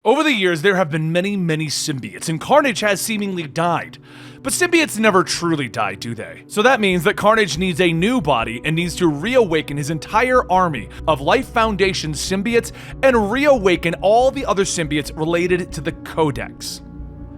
Over the years, there have been many symbiotes, and Carnage has seemingly died. But symbiotes never truly die, do they? So that means that Carnage needs a new body and needs to reawaken his entire army of Life Foundation symbiotes and reawaken all the other symbiotes related to the Codex.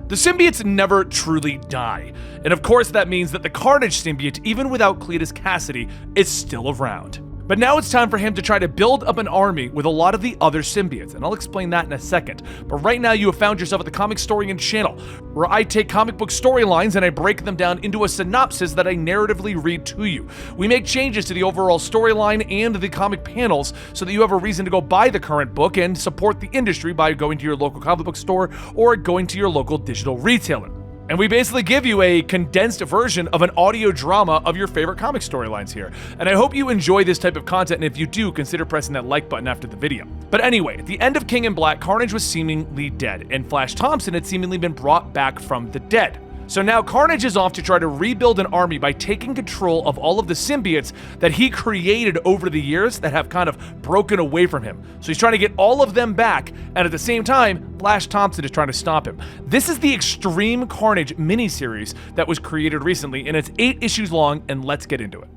The symbiotes never truly die, and of course that means that the Carnage symbiote, even without Cletus Cassidy, is still around. But now it's time for him to try to build up an army with a lot of the other symbiotes, and I'll explain that in a second. But right now you have found yourself at the Comicstorian channel, where I take comic book storylines and I break them down into a synopsis that I narratively read to you. We make changes to the overall storyline and the comic panels so that you have a reason to go buy the current book and support the industry by going to your local comic book store or going to your local digital retailer. And we basically give you a condensed version of an audio drama of your favorite comic storylines here. And I hope you enjoy this type of content, and if you do, consider pressing that like button after the video. But anyway, at the end of King in Black, Carnage was seemingly dead, and Flash Thompson had seemingly been brought back from the dead. So now Carnage is off to try to rebuild an army by taking control of all of the symbiotes that he created over the years that have kind of broken away from him. So he's trying to get all of them back, and at the same time, Flash Thompson is trying to stop him. This is the Extreme Carnage miniseries that was created recently, and it's 8 issues long, and let's get into it.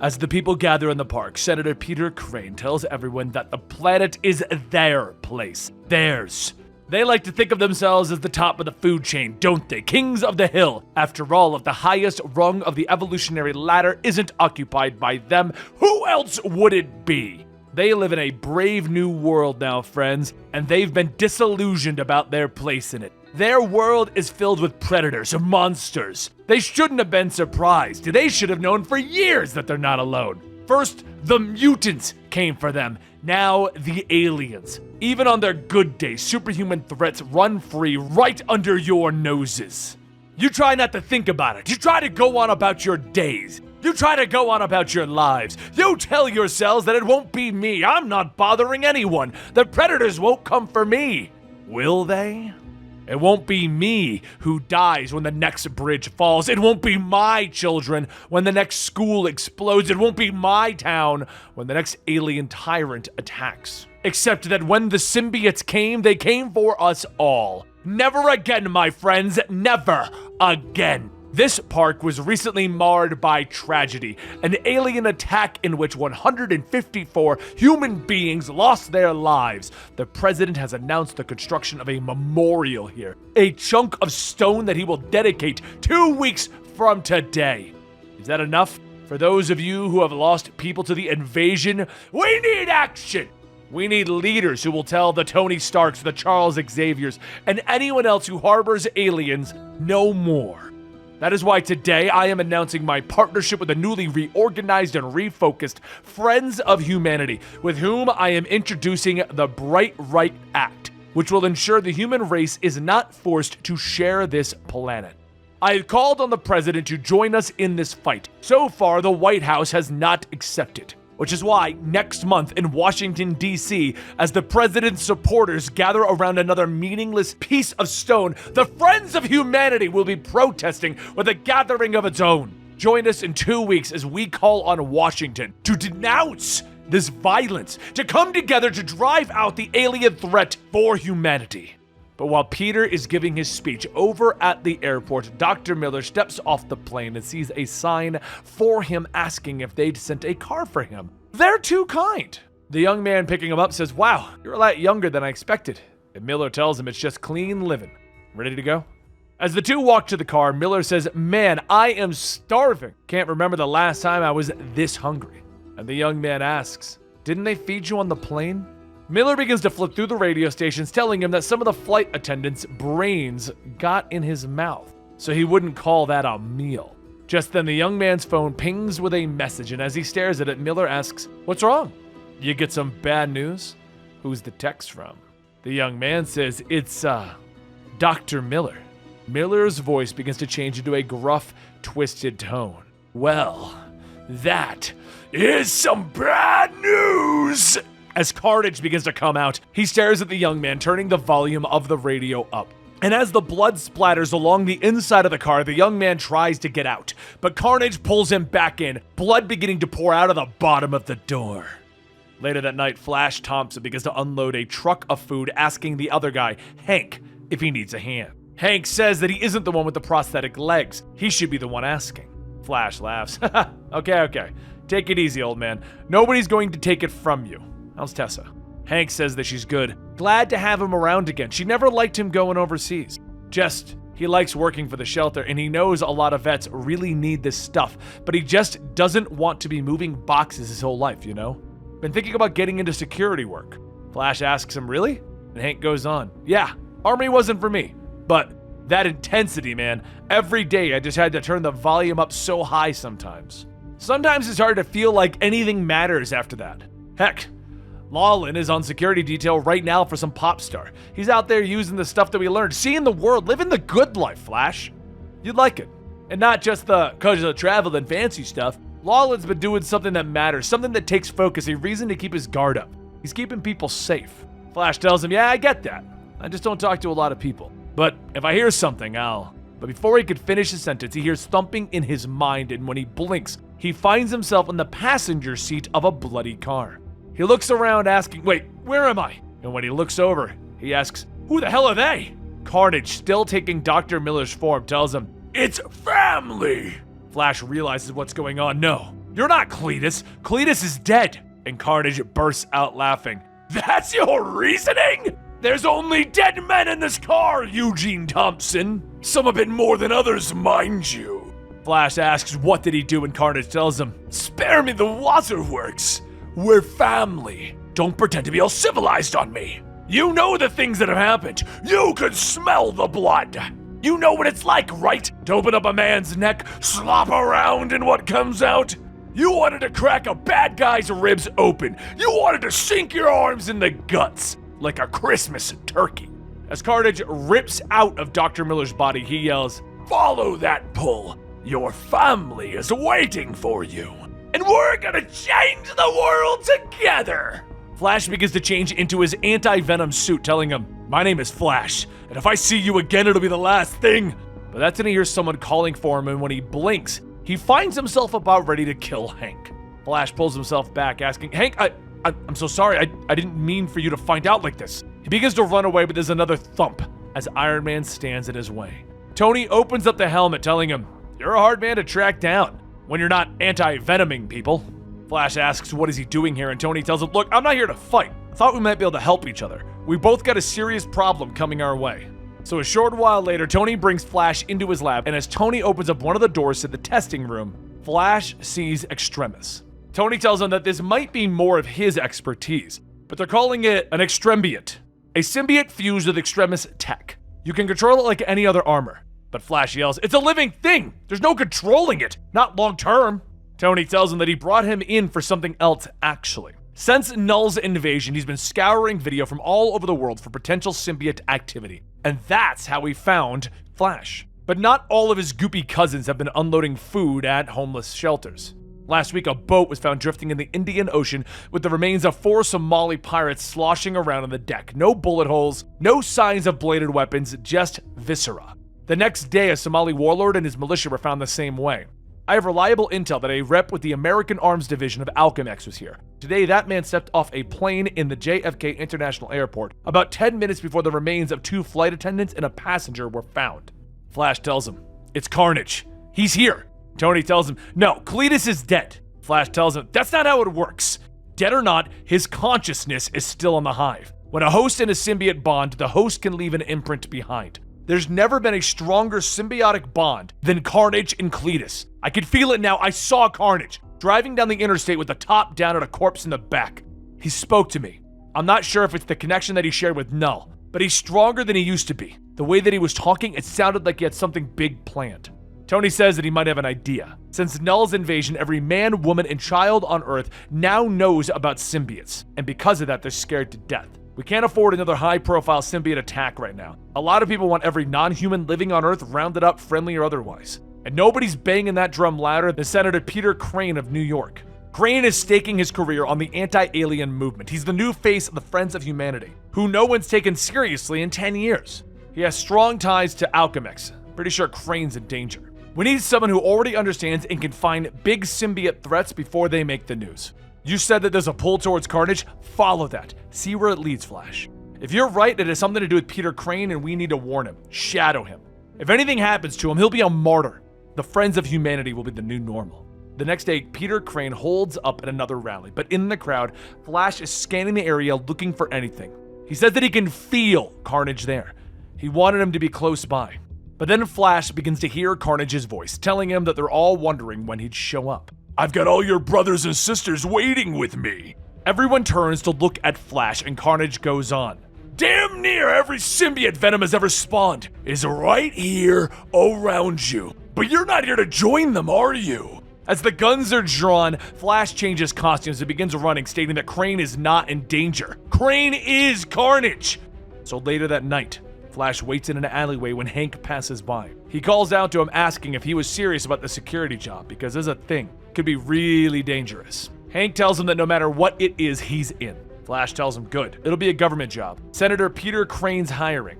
As the people gather in the park, Senator Peter Crane tells everyone that the planet is their place. Theirs. They like to think of themselves as the top of the food chain, don't they? Kings of the hill. After all, if the highest rung of the evolutionary ladder isn't occupied by them, who else would it be? They live in a brave new world now, friends, and they've been disillusioned about their place in it. Their world is filled with predators, monsters. They shouldn't have been surprised. They should have known for years that they're not alone. First, the mutants came for them. Now, the aliens. Even on their good days, superhuman threats run free right under your noses. You try not to think about it. You try to go on about your days. You try to go on about your lives. You tell yourselves that it won't be me. I'm not bothering anyone. The predators won't come for me. Will they? It won't be me who dies when the next bridge falls. It won't be my children when the next school explodes. It won't be my town when the next alien tyrant attacks. Except that when the symbiotes came, they came for us all. Never again, my friends. Never again. This park was recently marred by tragedy, an alien attack in which 154 human beings lost their lives. The president has announced the construction of a memorial here, a chunk of stone that he will dedicate 2 weeks from today. Is that enough? For those of you who have lost people to the invasion, we need action! We need leaders who will tell the Tony Starks, the Charles Xaviers, and anyone else who harbors aliens no more. That is why today I am announcing my partnership with the newly reorganized and refocused Friends of Humanity, with whom I am introducing the Bright Right Act, which will ensure the human race is not forced to share this planet. I have called on the president to join us in this fight. So far, the White House has not accepted. Which is why next month in Washington, D.C., as the president's supporters gather around another meaningless piece of stone, the Friends of Humanity will be protesting with a gathering of its own. Join us in 2 weeks as we call on Washington to denounce this violence, to come together to drive out the alien threat for humanity. But while Peter is giving his speech over at the airport, Dr. Miller steps off the plane and sees a sign for him asking if they'd sent a car for him. They're too kind. The young man picking him up says, "Wow, you're a lot younger than I expected." And Miller tells him it's just clean living. Ready to go? As the two walk to the car, Miller says, "Man, I am starving. Can't remember the last time I was this hungry." And the young man asks, "Didn't they feed you on the plane?" Miller begins to flip through the radio stations, telling him that some of the flight attendants' brains got in his mouth, so he wouldn't call that a meal. Just then, the young man's phone pings with a message, and as he stares at it, Miller asks, "What's wrong? You get some bad news?" "Who's the text from?" The young man says, "It's, Dr. Miller." Miller's voice begins to change into a gruff, twisted tone. "Well, that is some bad news!" As Carnage begins to come out, he stares at the young man, turning the volume of the radio up. And as the blood splatters along the inside of the car, the young man tries to get out, but Carnage pulls him back in, blood beginning to pour out of the bottom of the door. Later that night, Flash Thompson begins to unload a truck of food, asking the other guy, Hank, if he needs a hand. Hank says that he isn't the one with the prosthetic legs. He should be the one asking. Flash laughs. Okay. Take it easy, old man. Nobody's going to take it from you. How's Tessa? Hank says that she's good. Glad to have him around again. She never liked him going overseas. He likes working for the shelter, and he knows a lot of vets really need this stuff, but he just doesn't want to be moving boxes his whole life, you know? Been thinking about getting into security work. Flash asks him, really? And Hank goes on, yeah, Army wasn't for me, but that intensity, man, every day I just had to turn the volume up so high sometimes. Sometimes it's hard to feel like anything matters after that. Heck, Lawlin is on security detail right now for some pop star. He's out there using the stuff that we learned, seeing the world, living the good life, Flash. You'd like it. And not just the cause of travel and fancy stuff. Lawlin's been doing something that matters, something that takes focus, a reason to keep his guard up. He's keeping people safe. Flash tells him, yeah, I get that. I just don't talk to a lot of people. But if I hear something, But before he could finish his sentence, he hears thumping in his mind, and when he blinks, he finds himself in the passenger seat of a bloody car. He looks around asking, wait, where am I? And when he looks over, he asks, who the hell are they? Carnage, still taking Dr. Miller's form, tells him, it's family. Flash realizes what's going on. No, you're not Cletus. Cletus is dead. And Carnage bursts out laughing. That's your reasoning? There's only dead men in this car, Eugene Thompson. Some a bit more than others, mind you. Flash asks, what did he do? And Carnage tells him, spare me the waterworks. We're family. Don't pretend to be all civilized on me. You know the things that have happened. You could smell the blood. You know what it's like, right? To open up a man's neck, slop around, and what comes out? You wanted to crack a bad guy's ribs open. You wanted to sink your arms in the guts, like a Christmas turkey. As Carnage rips out of Dr. Miller's body, he yells, follow that pull. Your family is waiting for you. And we're gonna change the world together! Flash begins to change into his anti-Venom suit, telling him, my name is Flash, and if I see you again, it'll be the last thing. But that's when he hears someone calling for him, and when he blinks, he finds himself about ready to kill Hank. Flash pulls himself back, asking, Hank, I'm so sorry, I didn't mean for you to find out like this. He begins to run away, but there's another thump as Iron Man stands in his way. Tony opens up the helmet, telling him, you're a hard man to track down when you're not anti-venoming people. Flash asks what is he doing here, and Tony tells him, look, I'm not here to fight. I thought we might be able to help each other. We both got a serious problem coming our way. So a short while later, Tony brings Flash into his lab, and as Tony opens up one of the doors to the testing room, Flash sees Extremis. Tony tells him that this might be more of his expertise, but they're calling it an Extrembiate, a symbiote fused with Extremis tech. You can control it like any other armor. But Flash yells, it's a living thing! There's no controlling it! Not long term! Tony tells him that he brought him in for something else, actually. Since Null's invasion, he's been scouring video from all over the world for potential symbiote activity. And that's how he found Flash. But not all of his goopy cousins have been unloading food at homeless shelters. Last week, a boat was found drifting in the Indian Ocean with the remains of 4 Somali pirates sloshing around on the deck. No bullet holes, no signs of bladed weapons, just viscera. The next day, a Somali warlord and his militia were found the same way. I have reliable intel that a rep with the American Arms Division of Alchemex was here. Today, that man stepped off a plane in the JFK International Airport about 10 minutes before the remains of 2 flight attendants and a passenger were found. Flash tells him, it's Carnage. He's here. Tony tells him, no, Cletus is dead. Flash tells him, that's not how it works. Dead or not, his consciousness is still on the hive. When a host and a symbiote bond, the host can leave an imprint behind. There's never been a stronger symbiotic bond than Carnage and Cletus. I can feel it now. I saw Carnage driving down the interstate with the top down and a corpse in the back. He spoke to me. I'm not sure if it's the connection that he shared with Null, but he's stronger than he used to be. The way that he was talking, it sounded like he had something big planned. Tony says that he might have an idea. Since Null's invasion, every man, woman, and child on Earth now knows about symbiotes, and because of that, they're scared to death. We can't afford another high-profile symbiote attack right now. A lot of people want every non-human living on Earth rounded up, friendly or otherwise. And nobody's banging that drum louder than Senator Peter Crane of New York. Crane is staking his career on the anti-alien movement. He's the new face of the Friends of Humanity, who no one's taken seriously in 10 years. He has strong ties to Alchemex. Pretty sure Crane's in danger. We need someone who already understands and can find big symbiote threats before they make the news. You said that there's a pull towards Carnage. Follow that. See where it leads, Flash. If you're right, it has something to do with Peter Crane and we need to warn him. Shadow him. If anything happens to him, he'll be a martyr. The Friends of Humanity will be the new normal. The next day, Peter Crane holds up at another rally, but in the crowd, Flash is scanning the area looking for anything. He says that he can feel Carnage there. He wanted him to be close by. But then Flash begins to hear Carnage's voice, telling him that they're all wondering when he'd show up. I've got all your brothers and sisters waiting with me. Everyone turns to look at Flash and Carnage goes on. Damn near every symbiote Venom has ever spawned is right here around you. But you're not here to join them, are you? As the guns are drawn, Flash changes costumes and begins running, stating that Crane is not in danger. Crane is Carnage! So later that night, Flash waits in an alleyway when Hank passes by. He calls out to him asking if he was serious about the security job, because as a thing, it could be really dangerous. Hank tells him that no matter what it is, he's in. Flash tells him, good, it'll be a government job. Senator Peter Crane's hiring.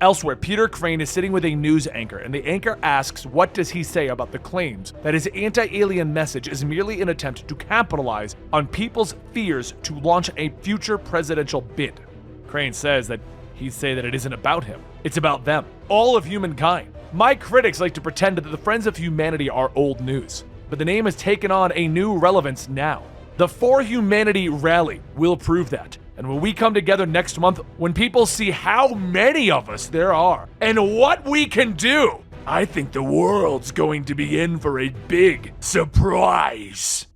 Elsewhere, Peter Crane is sitting with a news anchor, and the anchor asks what does he say about the claims that his anti-alien message is merely an attempt to capitalize on people's fears to launch a future presidential bid. Crane says that he'd say that it isn't about him, it's about them, all of humankind. My critics like to pretend that the Friends of Humanity are old news, but the name has taken on a new relevance now. The For Humanity rally will prove that. And when we come together next month, when people see how many of us there are and what we can do, I think the world's going to be in for a big surprise.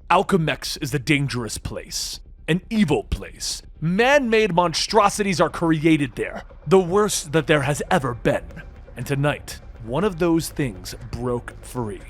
Alchemex is a dangerous place, an evil place. Man-made monstrosities are created there, the worst that there has ever been. And tonight, one of those things broke free.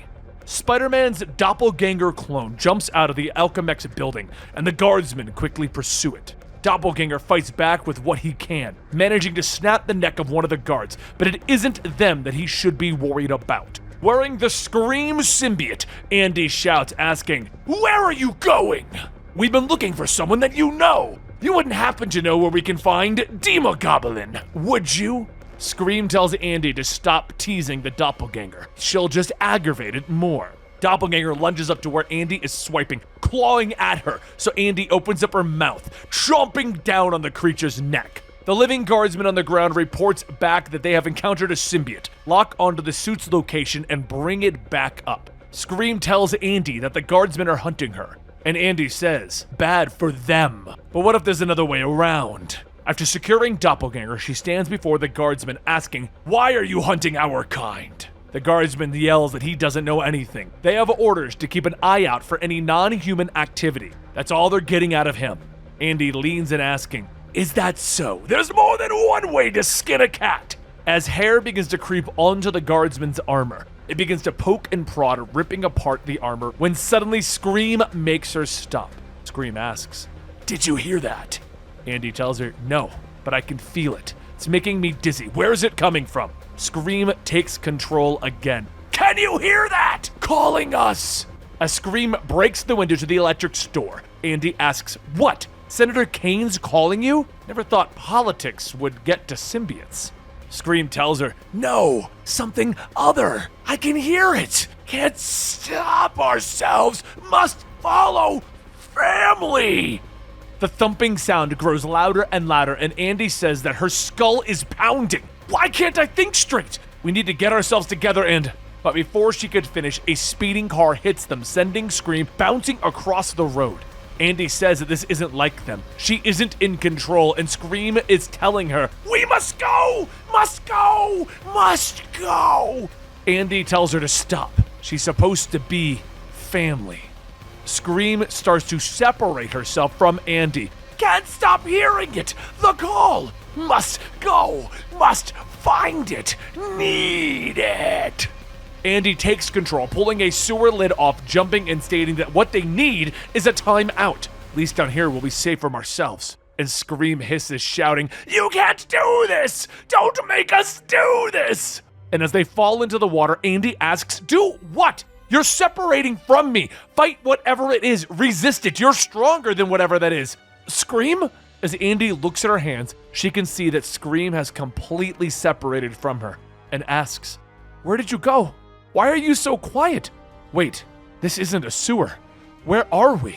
Spider-Man's doppelganger clone jumps out of the Alchemex building, and the guardsmen quickly pursue it. Doppelganger fights back with what he can, managing to snap the neck of one of the guards, but it isn't them that he should be worried about. Wearing the Scream symbiote, Andy shouts, asking, "Where are you going? We've been looking for someone that you know. You wouldn't happen to know where we can find Demogoblin, would you?" Scream tells Andy to stop teasing the doppelganger. She'll just aggravate it more. Doppelganger lunges up to where Andy is swiping, clawing at her, so Andy opens up her mouth, chomping down on the creature's neck. The living guardsman on the ground reports back that they have encountered a symbiote, lock onto the suit's location and bring it back up. Scream tells Andy that the guardsmen are hunting her, and Andy says, bad for them. But what if there's another way around? After securing Doppelganger, she stands before the guardsman asking, "Why are you hunting our kind?" The guardsman yells that he doesn't know anything. They have orders to keep an eye out for any non-human activity. That's all they're getting out of him. Andy leans in asking, "Is that so? There's more than one way to skin a cat." As hair begins to creep onto the guardsman's armor, it begins to poke and prod, ripping apart the armor when suddenly Scream makes her stop. Scream asks, "Did you hear that?" Andy tells her, "No, but I can feel it. It's making me dizzy. Where's it coming from?" Scream takes control again. "Can you hear that? Calling us!" As Scream breaks the window to the electric store, Andy asks, "What? Senator Kane's calling you? Never thought politics would get to symbiotes." Scream tells her, "No, something other. I can hear it. Can't stop ourselves. Must follow family." The thumping sound grows louder and louder, and Andy says that her skull is pounding. "Why can't I think straight? We need to get ourselves together and..." But before she could finish, a speeding car hits them, sending Scream bouncing across the road. Andy says that this isn't like them. She isn't in control, and Scream is telling her, "We must go! Must go! Must go!" Andy tells her to stop. She's supposed to be family. Scream starts to separate herself from Andy. "Can't stop hearing it! The call! Must go! Must find it! Need it!" Andy takes control, pulling a sewer lid off, jumping and stating that what they need is a timeout. "At least down here we'll be safe from ourselves." And Scream hisses, shouting, "You can't do this! Don't make us do this!" And as they fall into the water, Andy asks, "Do what? You're separating from me. Fight whatever it is. Resist it. You're stronger than whatever that is." "Scream?" As Andy looks at her hands, she can see that Scream has completely separated from her and asks, "Where did you go? Why are you so quiet? Wait, this isn't a sewer. Where are we?"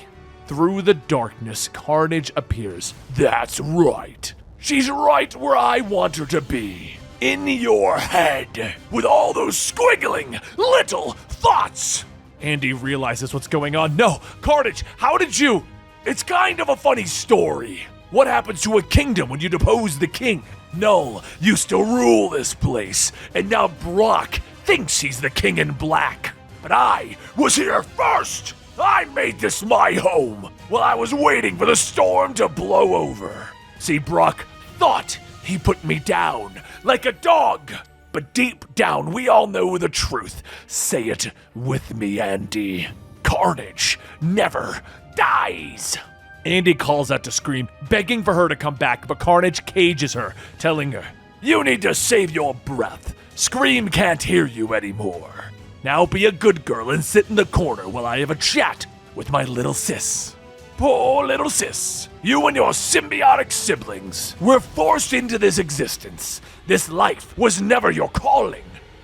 through the darkness, Carnage appears. That's right. She's right where I want her to be. In your head, with all those squiggling little thoughts. Andy realizes what's going on. No, Carnage, how did you? It's kind of a funny story. What happens to a kingdom when you depose the king? Null used to rule this place, and now Brock thinks he's the king in black. But I was here first. I made this my home while I was waiting for the storm to blow over. See, Brock thought he put me down like a dog. But deep down, we all know the truth. Say it with me, Andy. Carnage never dies. Andy calls out to Scream, begging for her to come back, but Carnage cages her, telling her, you need to save your breath. Scream can't hear you anymore. Now be a good girl and sit in the corner while I have a chat with my little sis. Poor little sis. You and your symbiotic siblings were forced into this existence. This life was never your calling.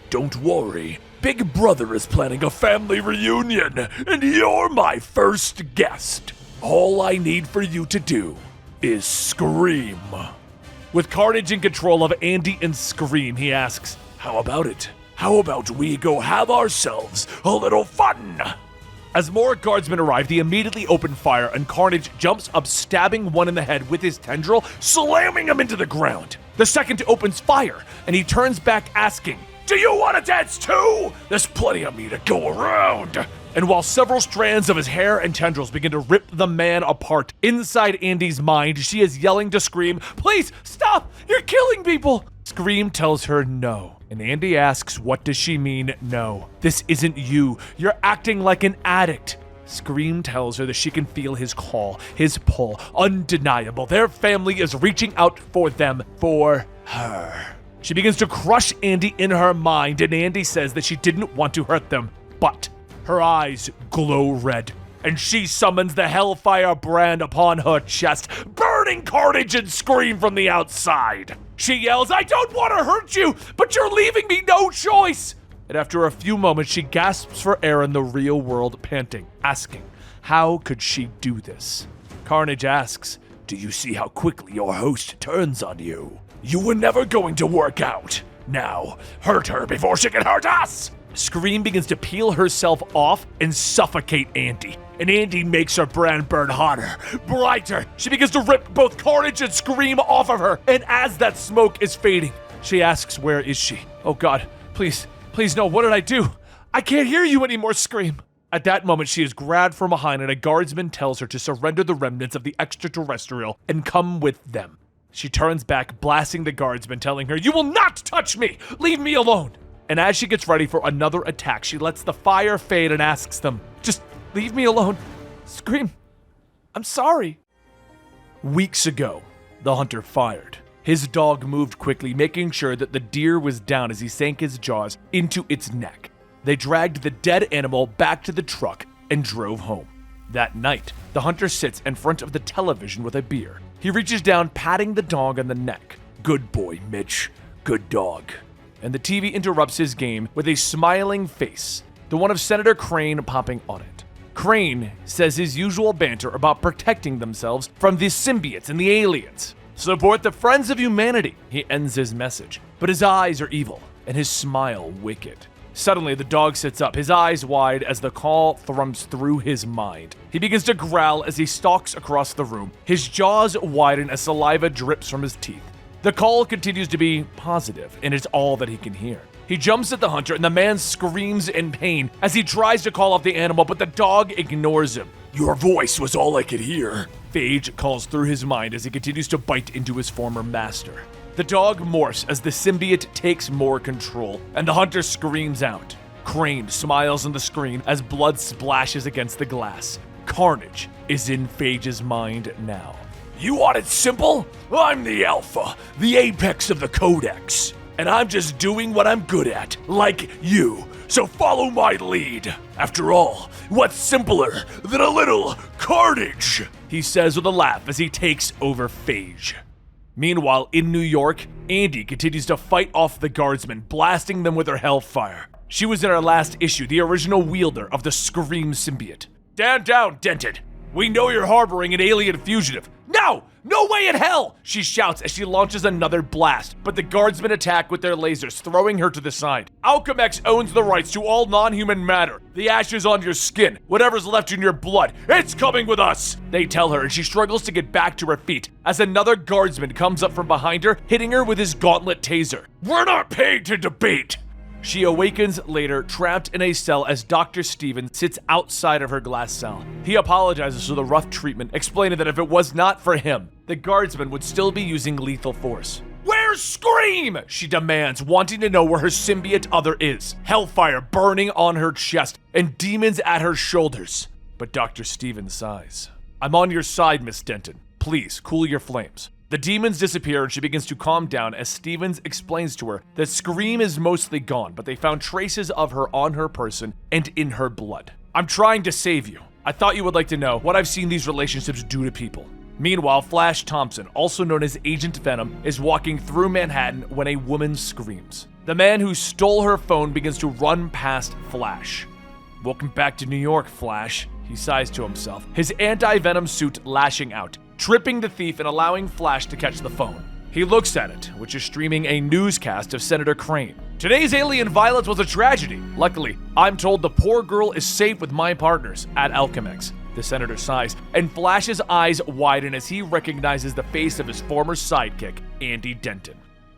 Don't worry. Big Brother is planning a family reunion, and you're my first guest. All I need for you to do is scream. With Carnage in control of Andy and Scream, he asks, how about it? How about we go have ourselves a little fun? As more guardsmen arrive, they immediately open fire, and Carnage jumps up, stabbing one in the head with his tendril, slamming him into the ground. The second opens fire, and he turns back asking, do you want to dance too? There's plenty of me to go around. And while several strands of his hair and tendrils begin to rip the man apart, inside Andy's mind, she is yelling to Scream, please, stop! You're killing people! Scream tells her no. And Andy asks, what does she mean, no? This isn't you. You're acting like an addict. Scream tells her that she can feel his call, his pull, undeniable. Their family is reaching out for them, for her. She begins to crush Andy in her mind, and Andy says that she didn't want to hurt them, but her eyes glow red, and she summons the Hellfire brand upon her chest, burning Carnage and Scream from the outside. She yells, I don't want to hurt you, but you're leaving me no choice. And after a few moments, she gasps for air in the real world, panting, asking, how could she do this? Carnage asks, do you see how quickly your host turns on you? You were never going to work out. Now, hurt her before she can hurt us! Scream begins to peel herself off and suffocate Andy. And Andy makes her brand burn hotter, brighter. She begins to rip both Carnage and Scream off of her. And as that smoke is fading, she asks, where is she? Oh God, please no, what did I do? I can't hear you anymore, Scream. At that moment, she is grabbed from behind, and a guardsman tells her to surrender the remnants of the extraterrestrial and come with them. She turns back, blasting the guardsman, telling her, you will not touch me! Leave me alone! And as she gets ready for another attack, she lets the fire fade and asks them, just leave me alone. Scream, I'm sorry. Weeks ago, the hunter fired. His dog moved quickly, making sure that the deer was down as he sank his jaws into its neck. They dragged the dead animal back to the truck and drove home. That night, the hunter sits in front of the television with a beer. He reaches down, patting the dog on the neck. Good boy, Mitch. Good dog. And the TV interrupts his game with a smiling face, the one of Senator Crane popping on it. Crane says his usual banter about protecting themselves from the symbiotes and the aliens. Support the friends of humanity, he ends his message. But his eyes are evil, and his smile wicked. Suddenly, the dog sits up, his eyes wide as the call thrums through his mind. He begins to growl as he stalks across the room. His jaws widen as saliva drips from his teeth. The call continues to be positive, and it's all that he can hear. He jumps at the hunter, and the man screams in pain as he tries to call off the animal, but the dog ignores him. Your voice was all I could hear, Phage calls through his mind as he continues to bite into his former master. The dog morphs as the symbiote takes more control, and the hunter screams out. Crane smiles on the screen as blood splashes against the glass. Carnage is in Phage's mind now. You want it simple? I'm the Alpha, the apex of the Codex, and I'm just doing what I'm good at, like you. So follow my lead. After all, what's simpler than a little carnage? He says with a laugh as he takes over Phage. Meanwhile, in New York, Andy continues to fight off the guardsmen, blasting them with her hellfire. She was in our last issue, the original wielder of the Scream symbiote. Down, dented. We know you're harboring an alien fugitive. No! No way in hell! She shouts as she launches another blast, but the guardsmen attack with their lasers, throwing her to the side. Alchemex owns the rights to all non-human matter. The ashes on your skin, whatever's left in your blood, it's coming with us! They tell her, and she struggles to get back to her feet as another guardsman comes up from behind her, hitting her with his gauntlet taser. We're not paid to debate! She awakens later, trapped in a cell as Dr. Stevens sits outside of her glass cell. He apologizes for the rough treatment, explaining that if it was not for him, the guardsmen would still be using lethal force. Where's Scream? She demands, wanting to know where her symbiote other is. Hellfire burning on her chest and demons at her shoulders. But Dr. Stevens sighs. I'm on your side, Miss Denton. Please, cool your flames. The demons disappear and she begins to calm down as Stevens explains to her that Scream is mostly gone, but they found traces of her on her person and in her blood. I'm trying to save you. I thought you would like to know what I've seen these relationships do to people. Meanwhile, Flash Thompson, also known as Agent Venom, is walking through Manhattan when a woman screams. The man who stole her phone begins to run past Flash. Welcome back to New York, Flash, he sighs to himself, his anti-venom suit lashing out, tripping the thief and allowing Flash to catch the phone. He looks at it, which is streaming a newscast of Senator Crane. Today's alien violence was a tragedy. Luckily, I'm told the poor girl is safe with my partners at Alchemex. The senator sighs, and Flash's eyes widen as he recognizes the face of his former sidekick, Andy Denton.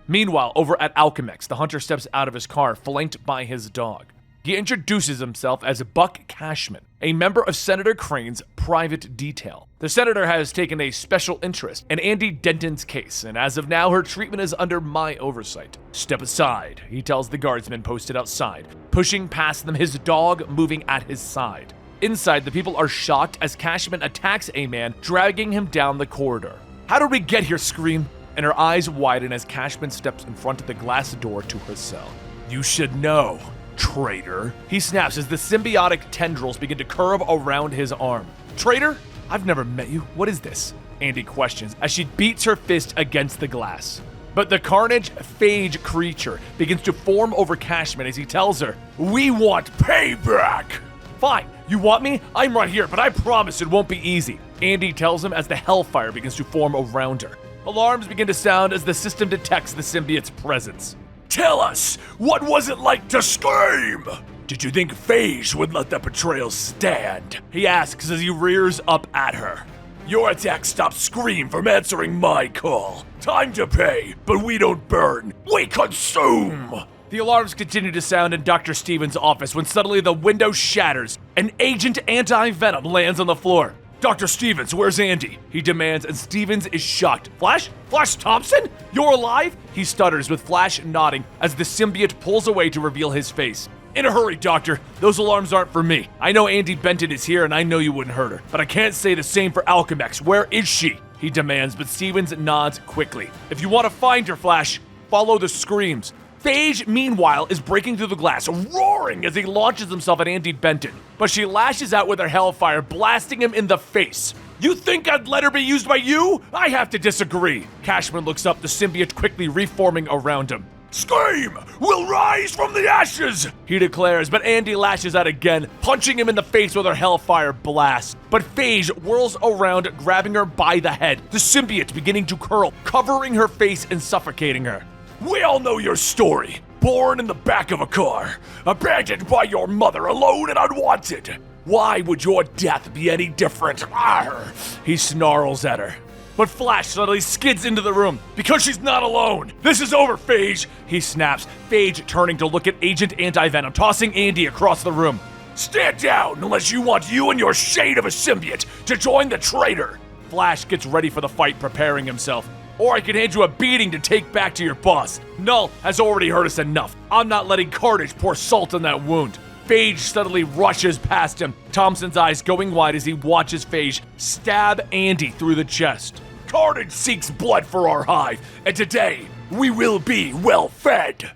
Meanwhile, over at Alchemex, the hunter steps out of his car, flanked by his dog. He introduces himself as Buck Cashman, a member of Senator Crane's private detail. The senator has taken a special interest in Andy Denton's case, and as of now, her treatment is under my oversight. Step aside, he tells the guardsmen posted outside, pushing past them, his dog moving at his side. Inside, the people are shocked as Cashman attacks a man, dragging him down the corridor. How did we get here, Scream? And her eyes widen as Cashman steps in front of the glass door to her cell. You should know, traitor. He snaps as the symbiotic tendrils begin to curve around his arm. Traitor? I've never met you. What is this? Andy questions as she beats her fist against the glass. But the Carnage phage creature begins to form over Cashman as he tells her, we want payback! Fine, you want me? I'm right here, but I promise it won't be easy. Andy tells him as the hellfire begins to form around her. Alarms begin to sound as the system detects the symbiote's presence. Tell us, what was it like to scream? Did you think Phage would let that betrayal stand? He asks as he rears up at her. Your attack stopped Scream from answering my call. Time to pay, but we don't burn, we consume! The alarms continue to sound in Dr. Stevens' office when suddenly the window shatters and Agent Anti-Venom lands on the floor. Dr. Stevens, where's Andy? He demands, and Stevens is shocked. Flash? Flash Thompson? You're alive? He stutters with Flash nodding as the symbiote pulls away to reveal his face. In a hurry, Doctor. Those alarms aren't for me. I know Andy Benton is here and I know you wouldn't hurt her, but I can't say the same for Alchemex. Where is she? He demands, but Stevens nods quickly. If you want to find her, Flash, follow the screams. Phage, meanwhile, is breaking through the glass, roaring as he launches himself at Andy Benton. But she lashes out with her hellfire, blasting him in the face. You think I'd let her be used by you? I have to disagree. Cashman looks up, the symbiote quickly reforming around him. Scream! We'll rise from the ashes! He declares, but Andy lashes out again, punching him in the face with her hellfire blast. But Phage whirls around, grabbing her by the head, the symbiote beginning to curl, covering her face and suffocating her. We all know your story. Born in the back of a car, abandoned by your mother, alone and unwanted. Why would your death be any different? Arr! He snarls at her. But Flash suddenly skids into the room, because she's not alone. This is over, Phage, he snaps, Phage turning to look at Agent Anti-Venom, tossing Andy across the room. Stand down unless you want you and your shade of a symbiote to join the traitor. Flash gets ready for the fight, preparing himself. Or I can hand you a beating to take back to your boss. Null has already hurt us enough. I'm not letting Carnage pour salt on that wound. Phage suddenly rushes past him, Thompson's eyes going wide as he watches Phage stab Andy through the chest. Carnage seeks blood for our hive, and today, we will be well fed.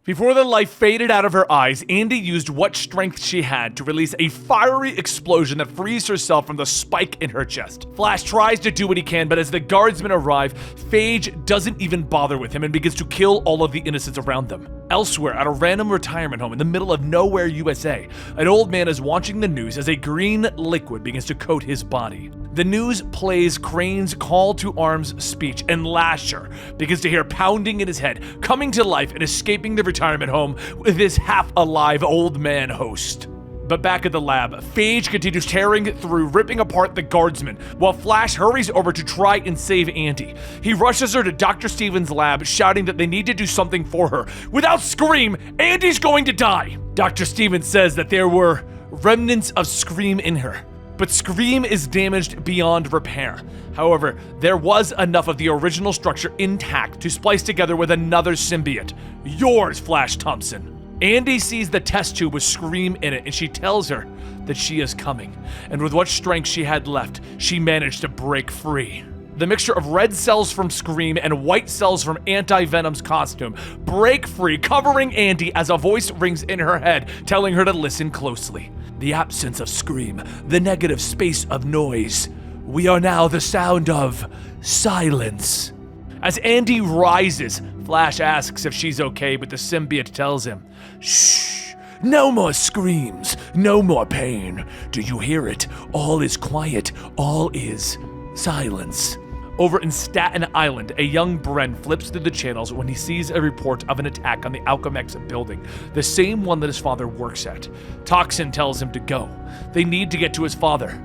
Before the life faded out of her eyes, Andy used what strength she had to release a fiery explosion that frees herself from the spike in her chest. Flash tries to do what he can, but as the guardsmen arrive, Phage doesn't even bother with him and begins to kill all of the innocents around them. Elsewhere, at a random retirement home in the middle of nowhere, USA, an old man is watching the news as a green liquid begins to coat his body. The news plays Crane's call to arms speech, and Lasher begins to hear pounding in his head, coming to life and escaping the retirement home with this half-alive old man host. But back at the lab, Phage continues tearing through, ripping apart the guardsmen, while Flash hurries over to try and save Andy. He rushes her to Dr. Stevens' lab, shouting that they need to do something for her. Without Scream, Andy's going to die! Dr. Stevens says that there were remnants of Scream in her, but Scream is damaged beyond repair. However, there was enough of the original structure intact to splice together with another symbiote. Yours, Flash Thompson. Andy sees the test tube with Scream in it, and she tells her that she is coming. And with what strength she had left, she managed to break free. The mixture of red cells from Scream and white cells from Anti-Venom's costume break free, covering Andy as a voice rings in her head, telling her to listen closely. The absence of Scream, the negative space of noise. We are now the sound of silence. As Andy rises, Flash asks if she's okay, but the symbiote tells him, "Shh, no more screams, no more pain. Do you hear it? All is quiet, all is silence." Over in Staten Island, a young Bren flips through the channels when he sees a report of an attack on the Alchemex building, the same one that his father works at. Toxin tells him to go. They need to get to his father.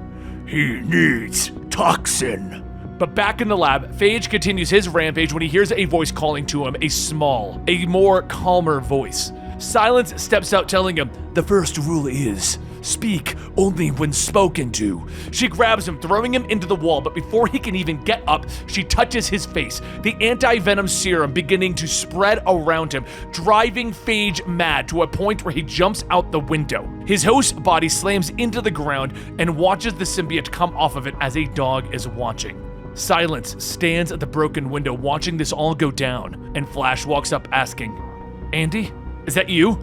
He needs Toxin. But back in the lab, Phage continues his rampage when he hears a voice calling to him, a more calmer voice. Silence steps out telling him, "The first rule is, speak only when spoken to." She grabs him, throwing him into the wall, but before he can even get up, she touches his face, the anti-venom serum beginning to spread around him, driving Phage mad to a point where he jumps out the window. His host's body slams into the ground and watches the symbiote come off of it as a dog is watching. Silence stands at the broken window watching this all go down, and Flash walks up asking, "Andy, is that you?"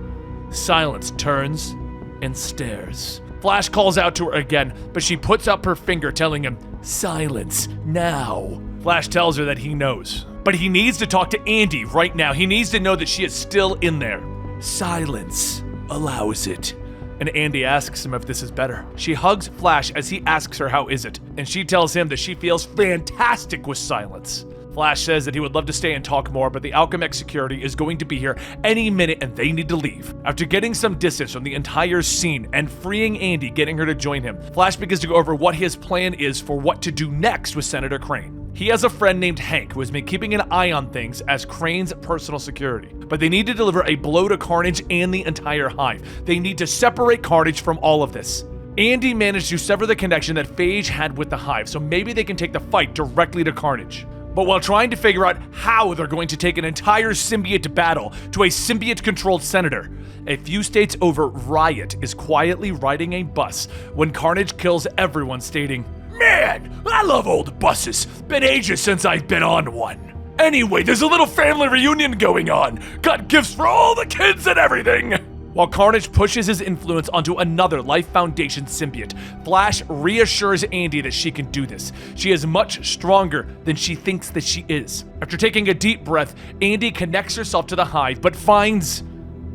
Silence turns and stares. Flash calls out to her again, but she puts up her finger telling him, "Silence, now." Flash tells her that he knows, but he needs to talk to Andy right now. He needs to know that she is still in there. Silence allows it. And Andy asks him if this is better. She hugs Flash as he asks her how is it, and she tells him that she feels fantastic with silence. Flash says that he would love to stay and talk more, but the Alchemex security is going to be here any minute and they need to leave. After getting some distance from the entire scene and freeing Andy, getting her to join him, Flash begins to go over what his plan is for what to do next with Senator Crane. He has a friend named Hank who has been keeping an eye on things as Crane's personal security, but they need to deliver a blow to Carnage and the entire Hive. They need to separate Carnage from all of this. Andy managed to sever the connection that Phage had with the Hive, so maybe they can take the fight directly to Carnage. But while trying to figure out how they're going to take an entire symbiote battle to a symbiote-controlled senator, a few states over, Riot is quietly riding a bus when Carnage kills everyone, stating, "Man, I love old buses. Been ages since I've been on one. Anyway, there's a little family reunion going on. Got gifts for all the kids and everything." While Carnage pushes his influence onto another Life Foundation symbiote, Flash reassures Andy that she can do this. She is much stronger than she thinks that she is. After taking a deep breath, Andy connects herself to the Hive, but finds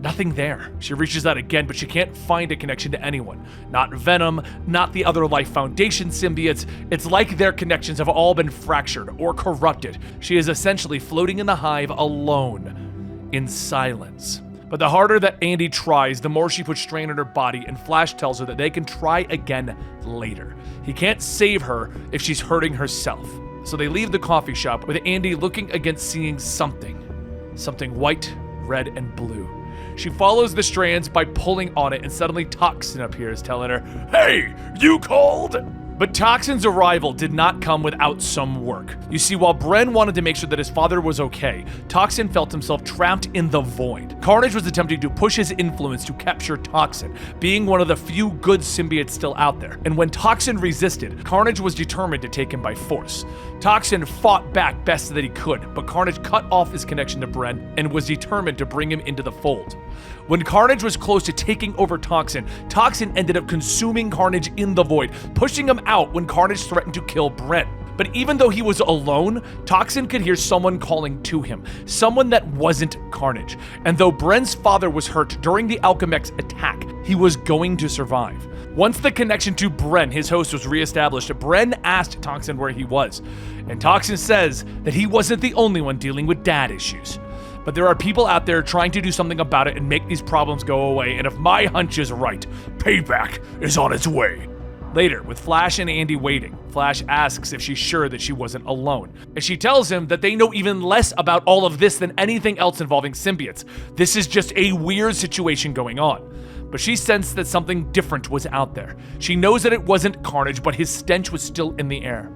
nothing there. She reaches out again, but she can't find a connection to anyone. Not Venom, not the other Life Foundation symbiotes. It's like their connections have all been fractured or corrupted. She is essentially floating in the Hive alone, in silence. But the harder that Andy tries, the more she puts strain on her body, and Flash tells her that they can try again later. He can't save her if she's hurting herself. So they leave the coffee shop with Andy looking against seeing something white, red, and blue. She follows the strands by pulling on it, and suddenly Toxin appears, telling her, "Hey, you called?" But Toxin's arrival did not come without some work. You see, while Bren wanted to make sure that his father was okay, Toxin felt himself trapped in the void. Carnage was attempting to push his influence to capture Toxin, being one of the few good symbiotes still out there. And when Toxin resisted, Carnage was determined to take him by force. Toxin fought back best that he could, but Carnage cut off his connection to Bren and was determined to bring him into the fold. When Carnage was close to taking over Toxin, Toxin ended up consuming Carnage in the void, pushing him out when Carnage threatened to kill Bren. But even though he was alone, Toxin could hear someone calling to him, someone that wasn't Carnage. And though Bren's father was hurt during the Alchemech's attack, he was going to survive. Once the connection to Bren, his host, was reestablished, Bren asked Toxin where he was. And Toxin says that he wasn't the only one dealing with dad issues. But there are people out there trying to do something about it and make these problems go away, and if my hunch is right, payback is on its way. Later, with Flash and Andy waiting, Flash asks if she's sure that she wasn't alone, and she tells him that they know even less about all of this than anything else involving symbiotes. This is just a weird situation going on. But she sensed that something different was out there. She knows that it wasn't Carnage, but his stench was still in the air.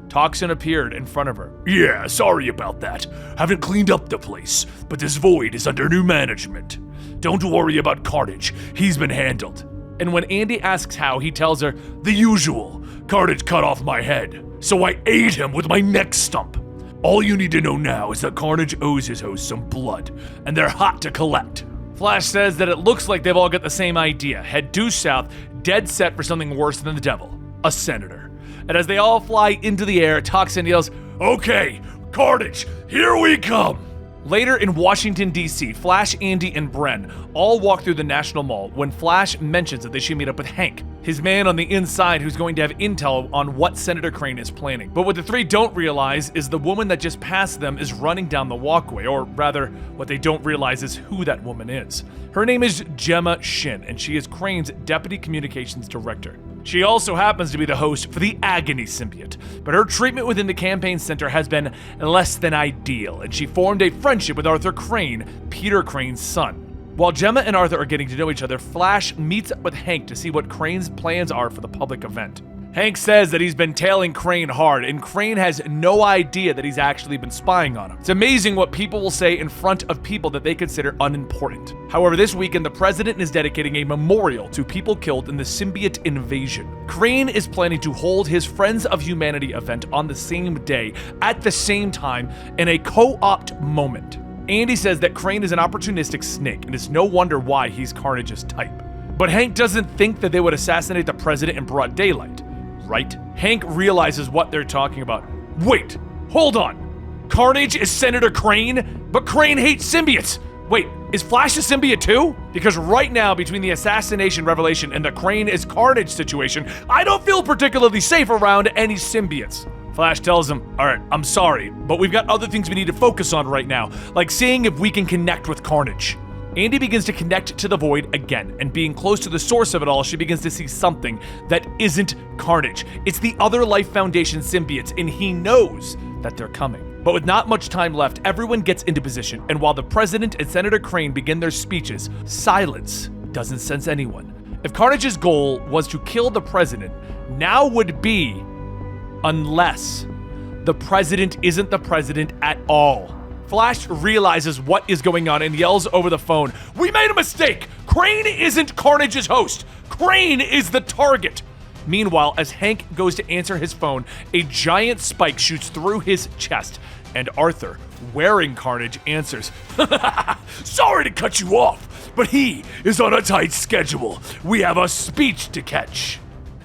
Toxin appeared in front of her. Yeah, sorry about that. Haven't cleaned up the place, but this void is under new management. Don't worry about Carnage, he's been handled. And when Andy asks how, he tells her, the usual. Carnage cut off my head, so I ate him with my neck stump. All you need to know now is that Carnage owes his host some blood, and they're hot to collect. Flash says that it looks like they've all got the same idea, head due south, dead set for something worse than the devil, a senator. And as they all fly into the air, Toxin yells, okay, Carnage, here we come! Later in Washington, D.C., Flash, Andy, and Bren all walk through the National Mall when Flash mentions that they should meet up with Hank, his man on the inside who's going to have intel on what Senator Crane is planning. But what the three don't realize is the woman that just passed them is running down the walkway, or rather, what they don't realize is who that woman is. Her name is Gemma Shin, and she is Crane's Deputy Communications Director. She also happens to be the host for the Agony symbiote, but her treatment within the campaign center has been less than ideal, and she formed a friendship with Arthur Crane, Peter Crane's son. While Gemma and Arthur are getting to know each other, Flash meets up with Hank to see what Crane's plans are for the public event. Hank says that he's been tailing Crane hard, and Crane has no idea that he's actually been spying on him. It's amazing what people will say in front of people that they consider unimportant. However, this weekend, the president is dedicating a memorial to people killed in the symbiote invasion. Crane is planning to hold his Friends of Humanity event on the same day, at the same time, in a co-opt moment. Andy says that Crane is an opportunistic snake, and it's no wonder why he's Carnage's type. But Hank doesn't think that they would assassinate the president in broad daylight. Right? Hank realizes what they're talking about. Wait, hold on. Carnage is Senator Crane, but Crane hates symbiotes. Wait, is Flash a symbiote too? Because right now, between the assassination revelation and the Crane is Carnage situation, I don't feel particularly safe around any symbiotes. Flash tells him, all right, I'm sorry, but we've got other things we need to focus on right now, like seeing if we can connect with Carnage. Andy begins to connect to the void again, and being close to the source of it all, she begins to see something that isn't Carnage. It's the other Life Foundation symbiotes, and he knows that they're coming. But with not much time left, everyone gets into position, and while the president and Senator Crane begin their speeches, silence doesn't sense anyone. If Carnage's goal was to kill the president, now would be unless the president isn't the president at all. Flash realizes what is going on and yells over the phone, we made a mistake! Crane isn't Carnage's host! Crane is the target! Meanwhile, as Hank goes to answer his phone, a giant spike shoots through his chest, and Arthur, wearing Carnage, answers, sorry to cut you off, but he is on a tight schedule. We have a speech to catch.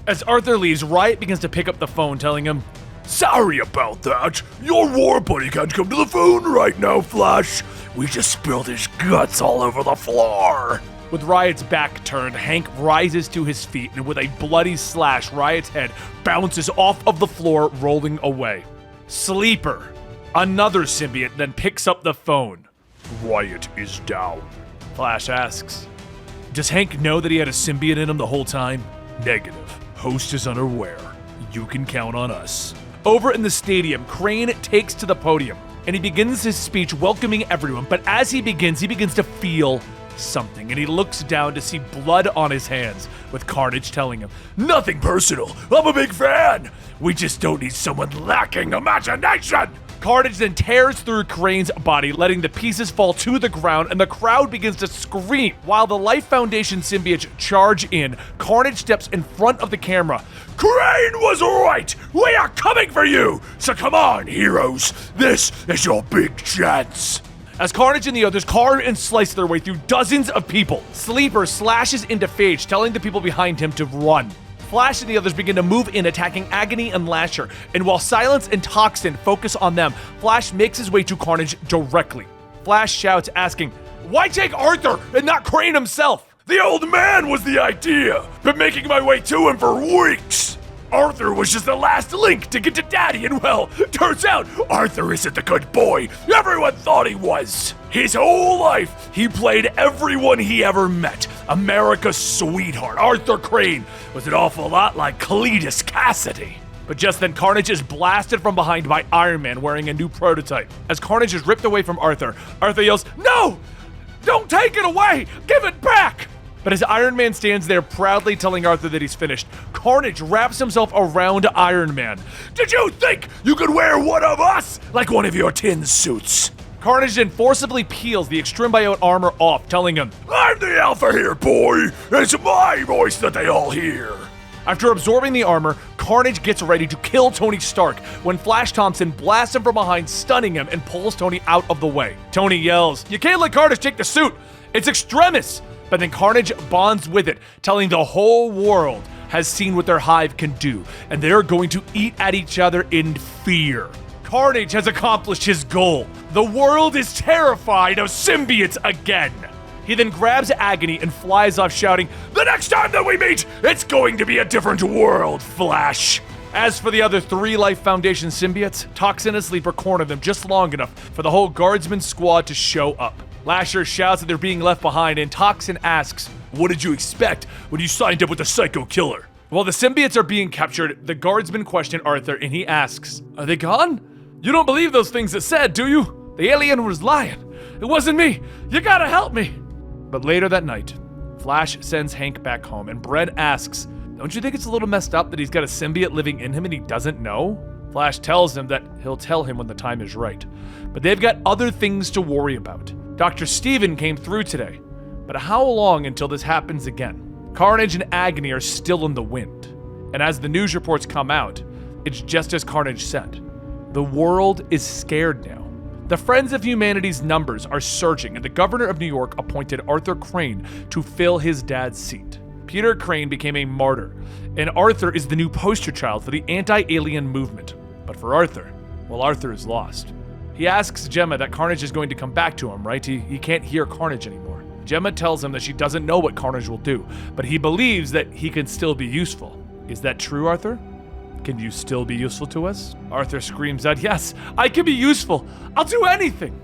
As Arthur leaves, Riot begins to pick up the phone, telling him, sorry about that. Your war buddy can't come to the phone right now, Flash. We just spilled his guts all over the floor. With Riot's back turned, Hank rises to his feet, and with a bloody slash, Riot's head bounces off of the floor, rolling away. Sleeper, another symbiote, then picks up the phone. Riot is down. Flash asks, does Hank know that he had a symbiote in him the whole time? Negative. Host is unaware. You can count on us. Over in the stadium, Crane takes to the podium, and he begins his speech welcoming everyone, but as he begins to feel something, and he looks down to see blood on his hands, with Carnage telling him, nothing personal, I'm a big fan! We just don't need someone lacking imagination! Carnage then tears through Crane's body, letting the pieces fall to the ground, and the crowd begins to scream. While the Life Foundation symbiotes charge in, Carnage steps in front of the camera. Crane was right! We are coming for you! So come on, heroes! This is your big chance! As Carnage and the others carve and slice their way through dozens of people, Sleeper slashes into Phage, telling the people behind him to run. Flash and the others begin to move in, attacking Agony and Lasher, and while Silence and Toxin focus on them, Flash makes his way to Carnage directly. Flash shouts, asking, "Why take Arthur and not Crane himself?" The old man was the idea. Been making my way to him for weeks. Arthur was just the last link to get to Daddy, and well, turns out Arthur isn't the good boy everyone thought he was. His whole life, he played everyone he ever met. America's sweetheart, Arthur Crane, was an awful lot like Cletus Cassidy. But just then, Carnage is blasted from behind by Iron Man wearing a new prototype. As Carnage is ripped away from Arthur, Arthur yells, "No! Don't take it away! Give it back!" But as Iron Man stands there proudly telling Arthur that he's finished, Carnage wraps himself around Iron Man. Did you think you could wear one of us like one of your tin suits? Carnage then forcibly peels the extrembiote armor off, telling him, I'm the alpha here, boy. It's my voice that they all hear. After absorbing the armor, Carnage gets ready to kill Tony Stark when Flash Thompson blasts him from behind, stunning him, and pulls Tony out of the way. Tony yells, "You can't let Carnage take the suit! It's Extremis!" But then Carnage bonds with it, telling the whole world has seen what their hive can do, and they're going to eat at each other in fear. Carnage has accomplished his goal. The world is terrified of symbiotes again. He then grabs Agony and flies off, shouting, The next time that we meet, it's going to be a different world, Flash. As for the other 3 Life Foundation symbiotes, Toxin and Sleeper corner them just long enough for the whole Guardsman squad to show up. Lasher shouts that they're being left behind, and Toxin asks, What did you expect when you signed up with the Psycho Killer? While the symbiotes are being captured, the Guardsmen question Arthur, and he asks, "Are they gone? You don't believe those things it said, do you? The alien was lying. It wasn't me. You gotta help me." But later that night, Flash sends Hank back home, and Brett asks, "Don't you think it's a little messed up that he's got a symbiote living in him and he doesn't know?" Flash tells him that he'll tell him when the time is right. But they've got other things to worry about. Dr. Steven came through today, but how long until this happens again? Carnage and Agony are still in the wind. And as the news reports come out, it's just as Carnage said. The world is scared now. The Friends of Humanity's numbers are surging, and the governor of New York appointed Arthur Crane to fill his dad's seat. Peter Crane became a martyr, and Arthur is the new poster child for the anti-alien movement. But for Arthur, well, Arthur is lost. He asks Gemma that Carnage is going to come back to him, right? He can't hear Carnage anymore. Gemma tells him that she doesn't know what Carnage will do, but he believes that he can still be useful. Is that true, Arthur? Can you still be useful to us? Arthur screams out, "Yes, I can be useful. I'll do anything."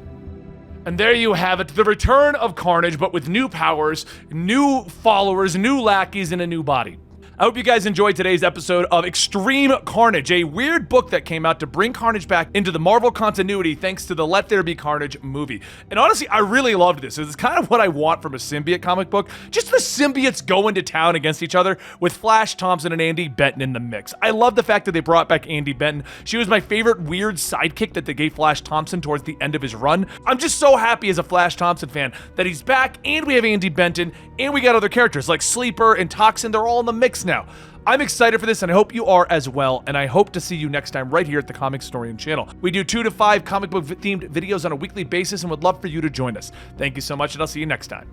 And there you have it, the return of Carnage, but with new powers, new followers, new lackeys, and a new body. I hope you guys enjoyed today's episode of Extreme Carnage, a weird book that came out to bring Carnage back into the Marvel continuity thanks to the Let There Be Carnage movie. And honestly, I really loved this. It's kind of what I want from a symbiote comic book. Just the symbiotes going to town against each other with Flash Thompson and Andy Benton in the mix. I love the fact that they brought back Andy Benton. She was my favorite weird sidekick that they gave Flash Thompson towards the end of his run. I'm just so happy as a Flash Thompson fan that he's back, and we have Andy Benton, and we got other characters like Sleeper and Toxin. They're all in the mix now. I'm excited for this, and I hope you are as well, and I hope to see you next time right here at the Comicstorian channel. We do 2 to 5 comic book themed videos on a weekly basis and would love for you to join us. Thank you so much, and I'll see you next time.